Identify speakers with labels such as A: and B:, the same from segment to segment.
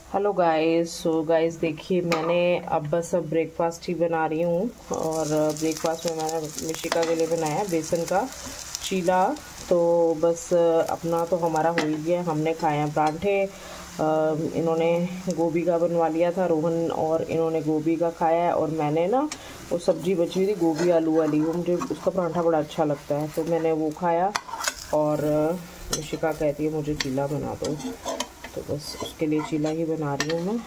A: Hello guys. So guys देखिए, मैंने अब बस ब्रेकफास्ट ही बना रही हूँ। और ब्रेकफास्ट में मैंने मिशिका के लिए बनाया बेसन का चीला। तो बस अपना तो हमारा हो ही गया, हमने खाए हैं परांठे। इन्होंने गोभी का बनवा लिया था, रोहन और इन्होंने गोभी का खाया है। और मैंने ना वो सब्ज़ी बची हुई थी गोभी आलू वाली, वो मुझे उसका परांठा बड़ा अच्छा लगता है, तो मैंने वो खाया। और मिशिका कहती है मुझे चीला बना दो, तो बस उसके लिए चीला ही बना रही हूँ मैं।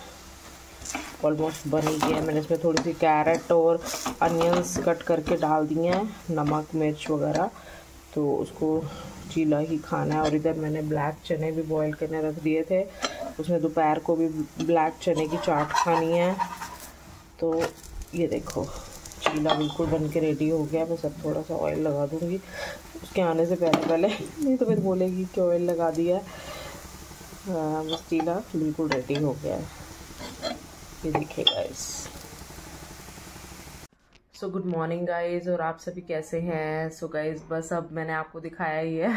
A: ऑलमोस्ट बन ही गया है। मैंने इसमें थोड़ी सी कैरेट और अनियंस कट करके डाल दिए हैं, नमक मिर्च वगैरह, तो उसको चीला ही खाना है। और इधर मैंने ब्लैक चने भी बॉईल करने रख दिए थे, उसमें दोपहर को भी ब्लैक चने की चाट खानी है। तो ये देखो चीला बिल्कुल बन के रेडी हो गया। बस अब थोड़ा सा ऑयल लगा दूँगी उसके आने से पहले नहीं तो फिर बोलेगी कि ऑयल लगा दिया। बस चीला बिल्कुल रेडी हो गया है, ये देखिए guys. So good morning guys, और आप सभी कैसे हैं। सो गाइस बस अब मैंने आपको दिखाया ही है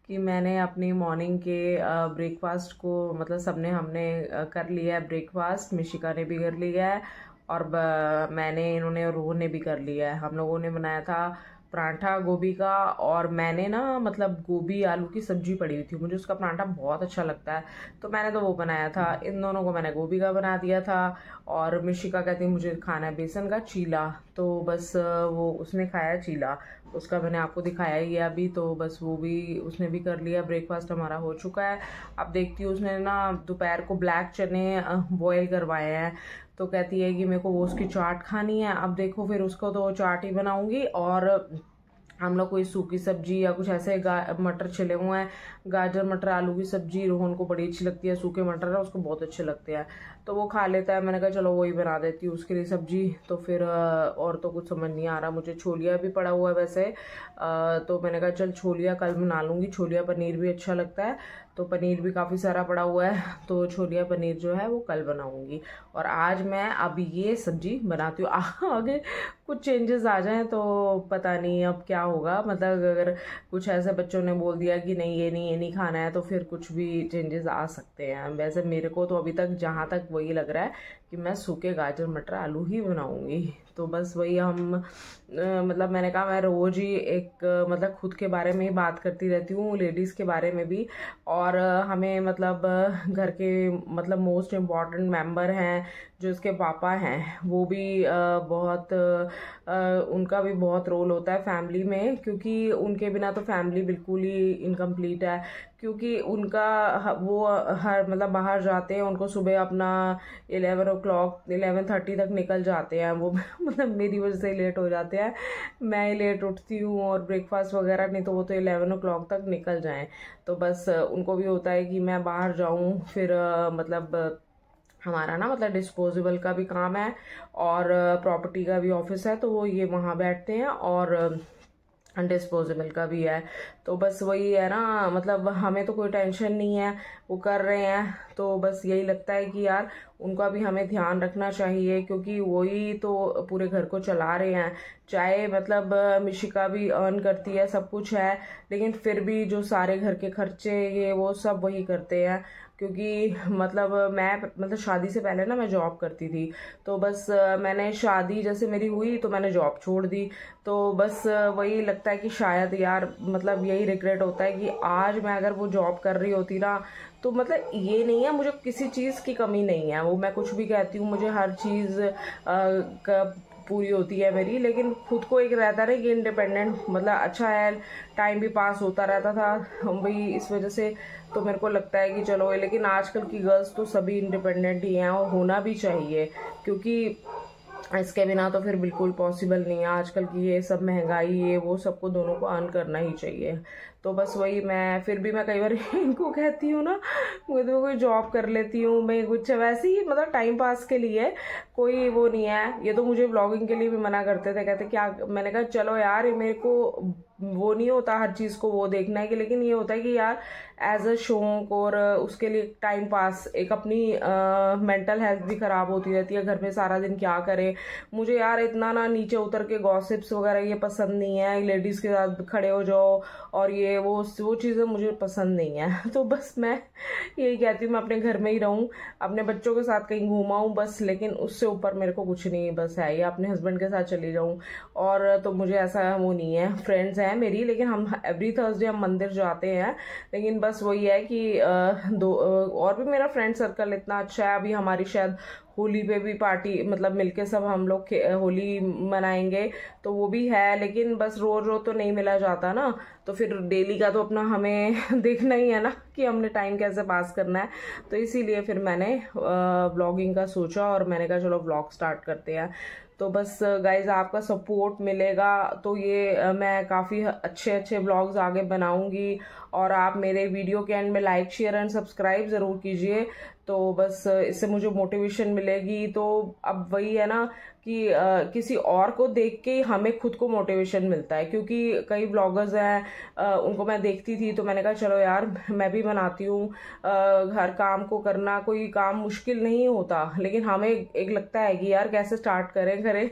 A: कि मैंने अपनी मॉर्निंग के ब्रेकफास्ट को मतलब हमने कर लिया है ब्रेकफास्ट। मिशिका ने भी कर लिया है और मैंने इन्होंने और रोहन ने भी कर लिया है। हम लोगों ने बनाया था पराठा गोभी का, और मैंने ना मतलब गोभी आलू की सब्जी पड़ी हुई थी, मुझे उसका पराठा बहुत अच्छा लगता है, तो मैंने तो वो बनाया था। इन दोनों को मैंने गोभी का बना दिया था। और मिशिका कहती है मुझे खाना है बेसन का चीला, तो बस वो उसने खाया चीला, उसका मैंने आपको दिखाया ही है अभी। तो बस वो भी उसने भी कर लिया, ब्रेकफास्ट हमारा हो चुका है। अब देखती हूँ, उसने ना दोपहर को ब्लैक चने बॉयल करवाए हैं, तो कहती है कि मेरे को वो उसकी चाट खानी है। अब देखो फिर उसको तो चाट ही बनाऊंगी। और हम लोग कोई सूखी सब्जी या कुछ ऐसे मटर छिले हुए हैं, गाजर मटर आलू की सब्जी रोहन को बड़ी अच्छी लगती है, सूखे मटर है उसको बहुत अच्छे लगते हैं, तो वो खा लेता है। मैंने कहा चलो वही बना देती हूँ उसके लिए सब्जी। तो फिर और तो कुछ समझ नहीं आ रहा मुझे। छोलिया भी पड़ा हुआ है वैसे, तो मैंने कहा चल छोलिया कल बना लूँगी। छोलिया पनीर भी अच्छा लगता है, तो पनीर भी काफ़ी सारा पड़ा हुआ है, तो छोलिया पनीर जो है वो कल बनाऊंगी। और आज मैं अब ये सब्जी बनाती हूँ। आगे कुछ चेंजेस आ जाएं तो पता नहीं अब क्या होगा, मतलब अगर कुछ ऐसे बच्चों ने बोल दिया कि नहीं ये नहीं खाना है, तो फिर कुछ भी चेंजेस आ सकते हैं। वैसे मेरे को तो अभी तक जहाँ तक वही लग रहा है कि मैं सूखे गाजर मटर आलू ही बनाऊंगी। तो बस वही हम मतलब मैंने कहा मैं रोज़ ही एक मतलब खुद के बारे में ही बात करती रहती हूँ, लेडीज़ के बारे में भी। और हमें मतलब घर के मतलब मोस्ट इम्पॉर्टेंट मेंबर हैं जो इसके पापा हैं, वो भी बहुत उनका भी बहुत रोल होता है फैमिली में, क्योंकि उनके बिना तो फैमिली बिल्कुल ही इनकम्प्लीट है। क्योंकि उनका वो हर मतलब बाहर जाते हैं, उनको सुबह अपना 11:30 तक निकल जाते हैं वो मतलब मेरी वजह से लेट हो जाते हैं, मैं ही लेट उठती हूँ और ब्रेकफास्ट वगैरह, नहीं तो वो तो 11 o'clock तक निकल जाएं। तो बस उनको भी होता है कि मैं बाहर जाऊँ। फिर मतलब हमारा ना मतलब डिस्पोजेबल का भी काम है और प्रॉपर्टी का भी ऑफिस है, तो वो ये वहाँ बैठते हैं, और डिस्पोजेबल का भी है। तो बस वही है ना, मतलब हमें तो कोई टेंशन नहीं है, वो कर रहे हैं, तो बस यही लगता है कि यार उनका भी हमें ध्यान रखना चाहिए, क्योंकि वही तो पूरे घर को चला रहे हैं। चाहे मतलब मिशिका भी अर्न करती है, सब कुछ है, लेकिन फिर भी जो सारे घर के खर्चे ये वो सब वही करते हैं। क्योंकि मतलब मैं मतलब शादी से पहले ना मैं जॉब करती थी, तो बस मैंने शादी जैसे मेरी हुई तो मैंने जॉब छोड़ दी। तो बस वही लगता है कि शायद यार मतलब यही रिग्रेट होता है कि आज मैं अगर वो जॉब कर रही होती ना, तो मतलब ये नहीं है मुझे किसी चीज़ की कमी नहीं है, वो मैं कुछ भी कहती हूँ मुझे हर चीज़ का पूरी होती है मेरी, लेकिन खुद को एक रहता है कि इंडिपेंडेंट मतलब अच्छा है, टाइम भी पास होता रहता था वही इस वजह से। तो मेरे को लगता है कि चलो, लेकिन आजकल की गर्ल्स तो सभी इंडिपेंडेंट ही हैं और होना भी चाहिए, क्योंकि इसके बिना तो फिर बिल्कुल पॉसिबल नहीं है। आजकल की ये सब महंगाई ये वो सबको दोनों को अर्न करना ही चाहिए। तो बस वही मैं फिर भी मैं कई बार इनको कहती हूँ ना, मैं तो कोई जॉब कर लेती हूँ, मैं कुछ वैसे ही मतलब टाइम पास के लिए, कोई वो नहीं है। ये तो मुझे व्लॉगिंग के लिए भी मना करते थे, कहते क्या, मैंने कहा चलो यार ये मेरे को वो नहीं होता हर चीज़ को वो देखना है कि, लेकिन ये होता है कि यार एज अ शौक, और उसके लिए टाइम पास, एक अपनी मेंटल हेल्थ भी ख़राब होती रहती है, घर में सारा दिन क्या करे। मुझे यार इतना ना नीचे उतर के गॉसिप्स वगैरह ये पसंद नहीं है, लेडीज़ के साथ खड़े हो जाओ और ये ये वो चीज़ें मुझे पसंद नहीं है। तो बस मैं यही कहती हूँ मैं अपने घर में ही रहूँ, अपने बच्चों के साथ कहीं घूमाऊँ बस, लेकिन उससे ऊपर मेरे को कुछ नहीं बस है, या अपने हस्बैंड के साथ चली जाऊँ। और तो मुझे ऐसा वो नहीं है, फ्रेंड्स हैं मेरी, लेकिन हम एवरी थर्सडे हम मंदिर जाते हैं। लेकिन बस वही है कि और भी मेरा फ्रेंड सर्कल इतना अच्छा है। अभी हमारी शायद होली पे भी पार्टी, मतलब मिलके सब हम लोग होली मनाएंगे, तो वो भी है। लेकिन बस रोज रोज तो नहीं मिला जाता ना, तो फिर डेली का तो अपना हमें देखना ही है ना कि हमने टाइम कैसे पास करना है। तो इसीलिए फिर मैंने व्लॉगिंग का सोचा और मैंने कहा चलो व्लॉग स्टार्ट करते हैं। तो बस गाइज आपका सपोर्ट मिलेगा तो ये मैं काफ़ी अच्छे अच्छे व्लॉग्स आगे बनाऊंगी। और आप मेरे वीडियो के एंड में लाइक शेयर एंड सब्सक्राइब ज़रूर कीजिए, तो बस इससे मुझे मोटिवेशन मिलेगी। तो अब वही है ना कि किसी और को देख के हमें खुद को मोटिवेशन मिलता है, क्योंकि कई ब्लॉगर्स हैं उनको मैं देखती थी तो मैंने कहा चलो यार मैं भी बनाती हूँ। हर काम को करना कोई काम मुश्किल नहीं होता, लेकिन हमें एक लगता है कि यार कैसे स्टार्ट करें।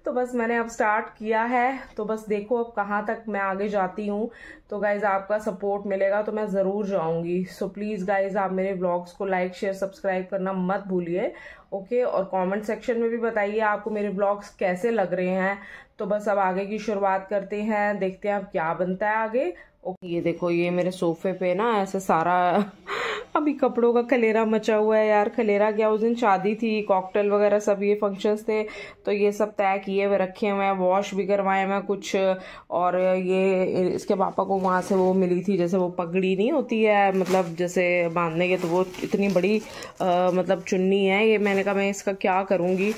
A: तो बस मैंने अब स्टार्ट किया है, तो बस देखो अब कहाँ तक मैं आगे जाती हूँ। तो गाइज आपका सपोर्ट मिलेगा तो मैं ज़रूर जाऊँगी। सो प्लीज़ गाइज आप मेरे ब्लॉग्स को लाइक शेयर सब्सक्राइब करना मत भूलिए, ओके। और कमेंट सेक्शन में भी बताइए आपको मेरे ब्लॉग्स कैसे लग रहे हैं। तो बस अब आगे की शुरुआत करते हैं, देखते हैं अब क्या बनता है आगे। ओके, ये देखो ये मेरे सोफे पे ना ऐसे सारा अभी कपड़ों का खलेरा मचा हुआ है यार। खलेरा क्या, उस दिन शादी थी, कॉकटेल वगैरह सब ये फंक्शंस थे, तो ये सब तय किए हुए रखे हुए हैं, वॉश भी करवाए हुए कुछ। और ये इसके पापा को वहां से वो मिली थी, जैसे वो पगड़ी नहीं होती है मतलब जैसे बांधने के, तो वो इतनी बड़ी मतलब चुन्नी है ये। मैंने कहा मैं इसका क्या करूँगी,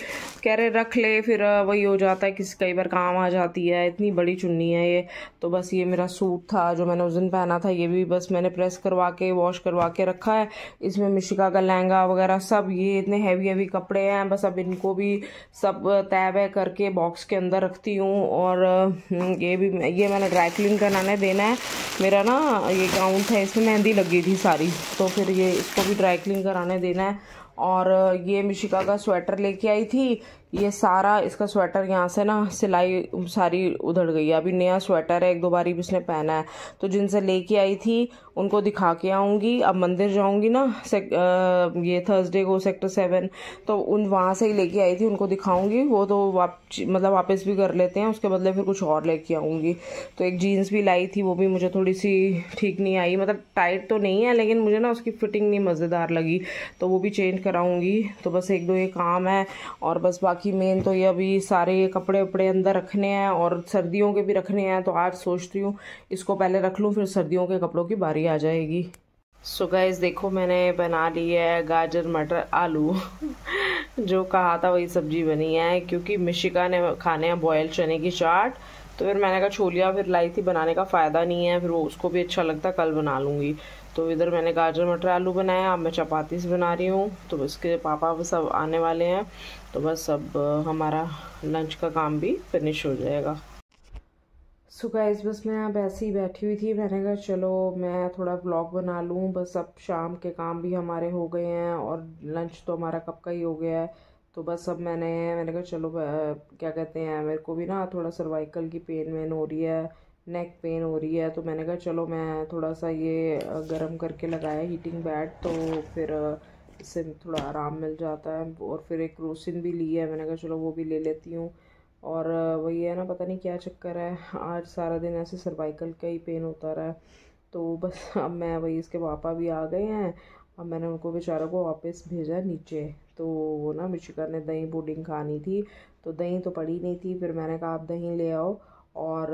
A: कह रहे रख ले, फिर वही हो जाता है किसी कई बार काम आ जाती है, इतनी बड़ी चुन्नी है ये। तो बस ये मेरा सूट था जो मैंने उस दिन पहना था, ये भी बस मैंने प्रेस करवा के वॉश करवा के रखा है। इसमें मिशिका का लहंगा वगैरह सब, ये इतने हैवी हैवी कपड़े हैं, बस अब इनको भी सब तय वय करके बॉक्स के अंदर रखती हूँ। और ये मैंने ड्राई क्लीन कराने देना है। मेरा ना ये गाउन था, इसमें मेहंदी लगी थी सारी, तो फिर ये इसको भी ड्राई क्लीन कराने देना है। और ये मिशिका का स्वेटर लेके आई थी, ये सारा इसका स्वेटर यहाँ से ना सिलाई सारी उधड़ गई है। अभी नया स्वेटर है, एक दो बारी भी इसने पहना है। तो जिनसे लेके आई थी उनको दिखा के आऊँगी। अब मंदिर जाऊँगी ना ये थर्सडे को सेक्टर 7, तो वहाँ से ही लेके आई थी, उनको दिखाऊँगी। वो तो मतलब वापस भी कर लेते हैं, उसके बदले फिर कुछ और लेके आऊँगी। तो एक जीन्स भी लाई थी, वो भी मुझे थोड़ी सी ठीक नहीं आई, मतलब टाइट तो नहीं है लेकिन मुझे ना उसकी फिटिंग नहीं मज़ेदार लगी, तो वो भी चेंज कराऊँगी। तो बस एक दो ये काम है, और बस बाकी मेन तो ये अभी सारे कपड़े वपड़े अंदर रखने हैं और सर्दियों के भी रखने हैं। तो आज सोचती हूँ इसको पहले रख लूँ, फिर सर्दियों के कपड़ों की बारी आ जाएगी। सो गाइस देखो मैंने बना ली है गाजर मटर आलू जो कहा था वही सब्जी बनी है, क्योंकि मिशिका ने खाने हैं बॉयल चने की चाट। तो फिर मैंने कहा छोलिया फिर लाई थी, बनाने का फ़ायदा नहीं है, फिर वो उसको भी अच्छा लगता, कल बना लूँगी। तो इधर मैंने गाजर मटर आलू बनाया, अब मैं चपाती से बना रही हूँ। तो इसके पापा सब आने वाले हैं, तो बस अब हमारा लंच का काम भी फिनिश हो जाएगा। सो गाइस बस मैं अब ऐसे ही बैठी हुई थी, मैंने कहा चलो मैं थोड़ा व्लॉग बना लूँ। बस अब शाम के काम भी हमारे हो गए हैं और लंच तो हमारा कब का ही हो गया है। तो बस अब मैंने कहा चलो क्या कहते हैं, मेरे को भी ना थोड़ा सर्वाइकल की पेन वेन हो रही है, नेक पेन हो रही है। तो मैंने कहा चलो मैं थोड़ा सा ये गर्म करके लगाया हीटिंग बैड, तो फिर इससे थोड़ा आराम मिल जाता है। और फिर एक क्रोसिन भी ली है, मैंने कहा चलो वो भी ले लेती हूँ। और वही है ना, पता नहीं क्या चक्कर है, आज सारा दिन ऐसे सर्वाइकल का ही पेन होता रहा है। तो बस अब मैं वही, इसके पापा भी आ गए हैं, अब मैंने उनको बेचारों को वापस भेजा नीचे। तो वो ना मिशिका ने दही पुडिंग खानी थी, तो दही तो पड़ी नहीं थी, फिर मैंने कहा आप दही ले आओ। और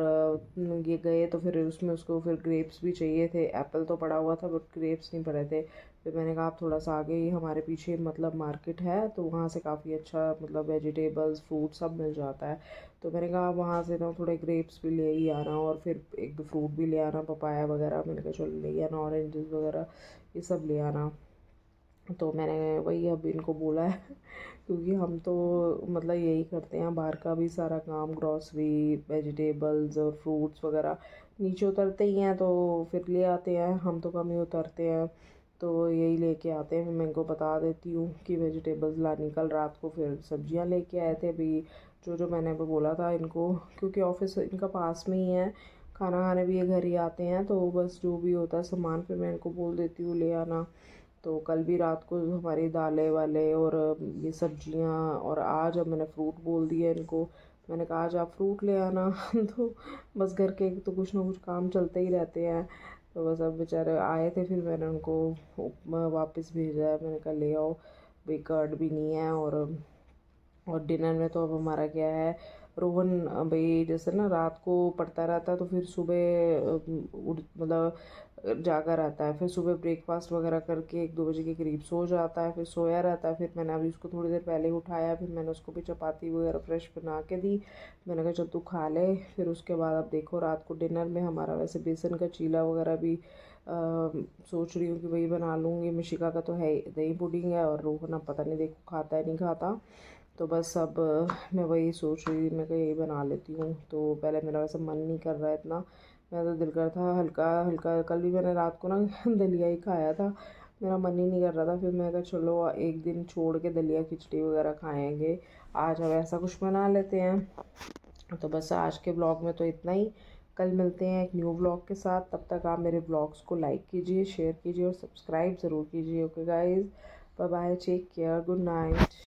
A: ये गए तो फिर उसमें उसको फिर ग्रेप्स भी चाहिए थे, एप्पल तो पड़ा हुआ था बट ग्रेप्स नहीं पड़े थे। फिर मैंने कहा आप थोड़ा सा आगे ही हमारे पीछे मतलब मार्केट है, तो वहाँ से काफ़ी अच्छा मतलब वेजिटेबल्स फ्रूट सब मिल जाता है। तो मैंने कहा वहाँ से ना थोड़े ग्रेप्स भी ले ही आना, और फिर एक दो फ्रूट भी ले आना, पपाया वगैरह, मैंने कहा चलो ले आना, ऑरेंजेस वगैरह ये सब ले आना। तो मैंने वही अब इनको बोला है क्योंकि हम तो मतलब यही करते हैं, बाहर का भी सारा काम, ग्रॉसरी वेजिटेबल्स और फ्रूट्स वगैरह नीचे उतरते ही हैं, तो फिर ले आते हैं, हम तो कम ही उतरते हैं, तो यही लेके आते हैं। मैं इनको बता देती हूँ कि वेजिटेबल्स लानी, कल रात को फिर सब्जियाँ लेके आए थे अभी जो जो मैंने अभी बोला था इनको, क्योंकि ऑफिस इनका पास में ही है, खाना खाने भी ये घर ही आते हैं, तो बस जो भी होता है सामान फिर मैं इनको बोल देती हूँ ले आना। तो कल भी रात को हमारी दालें वाले और ये सब्जियां, और आज अब मैंने फ्रूट बोल दिया इनको, मैंने कहा आज आप फ्रूट ले आना। तो बस घर के तो कुछ ना कुछ काम चलते ही रहते हैं। तो बस अब बेचारे आए थे, फिर मैंने उनको वापस भेजा है, मैंने कहा ले आओ भाई, कर्ड भी नहीं है। और डिनर में तो अब हमारा क्या है, रोहन भाई जैसे ना रात को पढ़ता रहता है तो फिर सुबह मतलब जागा रहता है, फिर सुबह ब्रेकफास्ट वगैरह करके 1-2 बजे के करीब सो जाता है, फिर सोया रहता है। फिर मैंने अभी उसको थोड़ी देर पहले ही उठाया, फिर मैंने उसको भी चपाती वगैरह फ्रेश बना के दी। मैंने कहा चल तू खा ले। फिर उसके बाद अब देखो रात को डिनर में हमारा वैसे बेसन का चीला वगैरह भी सोच रही हूँ कि वही बना लूँगी। मिशिका का तो है दही पुडिंग है, और रोहन अब पता नहीं देखो खाता है नहीं खाता। तो बस अब मैं वही सोच रही थी, मैं कहा यही बना लेती हूँ। तो पहले मेरा वैसे मन नहीं कर रहा है इतना, मेरा तो दिल कर था हल्का हल्का, कल भी मैंने रात को ना दलिया ही खाया था, मेरा मन ही नहीं कर रहा था। फिर मैं कहा चलो एक दिन छोड़ के दलिया खिचड़ी वगैरह खाएंगे, आज अब ऐसा कुछ बना लेते हैं। तो बस आज के ब्लॉग में तो इतना ही, कल मिलते हैं एक न्यू ब्लॉग के साथ। तब तक आप मेरे ब्लॉग्स को लाइक कीजिए, शेयर कीजिए और सब्सक्राइब ज़रूर कीजिए। Okay guys, bye bye, take care, good night.